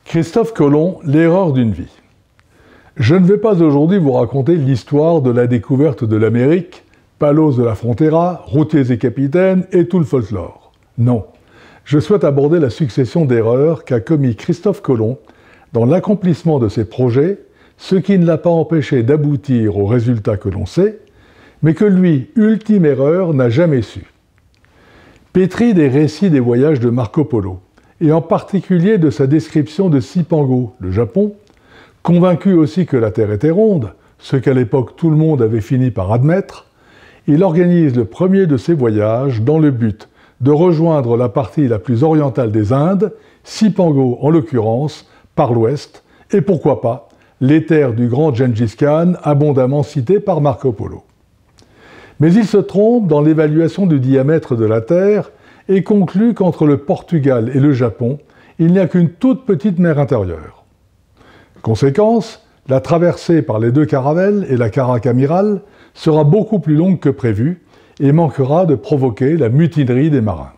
Christophe Colomb, l'erreur d'une vie. Je ne vais pas aujourd'hui vous raconter l'histoire de la découverte de l'Amérique, Palos de la Frontera, routiers et capitaines et tout le folklore. Non, je souhaite aborder la succession d'erreurs qu'a commis Christophe Colomb dans l'accomplissement de ses projets, ce qui ne l'a pas empêché d'aboutir aux résultats que l'on sait, mais que lui, ultime erreur, n'a jamais su. Pétri des récits des voyages de Marco Polo, et en particulier de sa description de Cipango, le Japon, convaincu aussi que la Terre était ronde, ce qu'à l'époque tout le monde avait fini par admettre, il organise le premier de ses voyages dans le but de rejoindre la partie la plus orientale des Indes, Cipango en l'occurrence, par l'ouest, et pourquoi pas, les terres du grand Gengis Khan, abondamment citées par Marco Polo. Mais il se trompe dans l'évaluation du diamètre de la Terre et conclut qu'entre le Portugal et le Japon, il n'y a qu'une toute petite mer intérieure. Conséquence, la traversée par les deux caravelles et la caraque amirale sera beaucoup plus longue que prévu et manquera de provoquer la mutinerie des marins.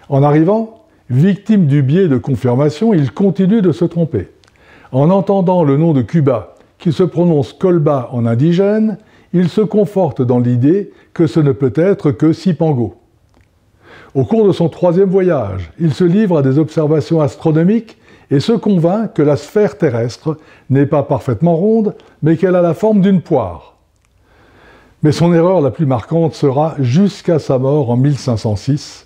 En arrivant, victime du biais de confirmation, il continue de se tromper. En entendant le nom de Cuba, qui se prononce Colba en indigène, il se conforte dans l'idée que ce ne peut être que Cipango. Au cours de son troisième voyage, il se livre à des observations astronomiques et se convainc que la sphère terrestre n'est pas parfaitement ronde, mais qu'elle a la forme d'une poire. Mais son erreur la plus marquante sera jusqu'à sa mort en 1506,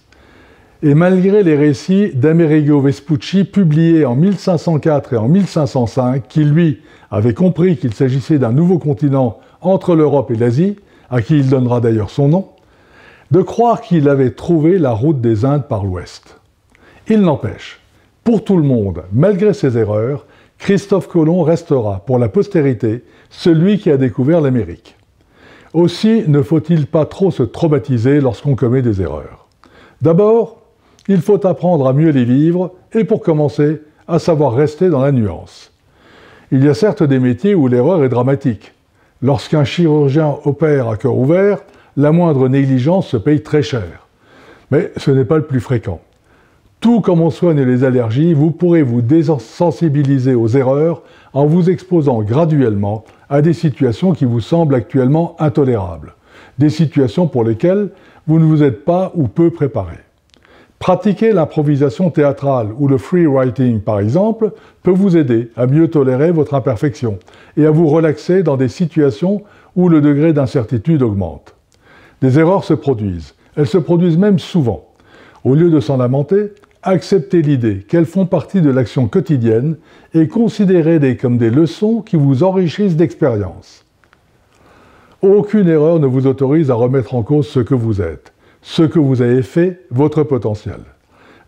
et malgré les récits d'Amerigo Vespucci publiés en 1504 et en 1505, qui lui avait compris qu'il s'agissait d'un nouveau continent entre l'Europe et l'Asie, à qui il donnera d'ailleurs son nom, de croire qu'il avait trouvé la route des Indes par l'ouest. Il n'empêche, pour tout le monde, malgré ses erreurs, Christophe Colomb restera, pour la postérité, celui qui a découvert l'Amérique. Aussi, ne faut-il pas trop se traumatiser lorsqu'on commet des erreurs. D'abord, il faut apprendre à mieux les vivre, et pour commencer, à savoir rester dans la nuance. Il y a certes des métiers où l'erreur est dramatique. Lorsqu'un chirurgien opère à cœur ouvert, la moindre négligence se paye très cher. Mais ce n'est pas le plus fréquent. Tout comme on soigne les allergies, vous pourrez vous désensibiliser aux erreurs en vous exposant graduellement à des situations qui vous semblent actuellement intolérables. Des situations pour lesquelles vous ne vous êtes pas ou peu préparé. Pratiquer l'improvisation théâtrale ou le free writing, par exemple, peut vous aider à mieux tolérer votre imperfection et à vous relaxer dans des situations où le degré d'incertitude augmente. Des erreurs se produisent. Elles se produisent même souvent. Au lieu de s'en lamenter, acceptez l'idée qu'elles font partie de l'action quotidienne et considérez-les comme des leçons qui vous enrichissent d'expérience. Aucune erreur ne vous autorise à remettre en cause ce que vous êtes. Ce que vous avez fait, votre potentiel.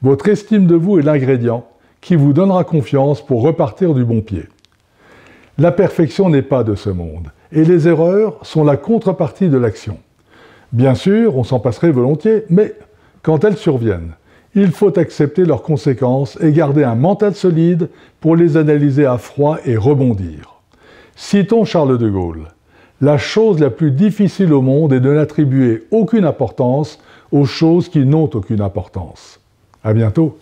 Votre estime de vous est l'ingrédient qui vous donnera confiance pour repartir du bon pied. La perfection n'est pas de ce monde, et les erreurs sont la contrepartie de l'action. Bien sûr, on s'en passerait volontiers, mais quand elles surviennent, il faut accepter leurs conséquences et garder un mental solide pour les analyser à froid et rebondir. Citons Charles de Gaulle. La chose la plus difficile au monde est de n'attribuer aucune importance aux choses qui n'ont aucune importance. À bientôt.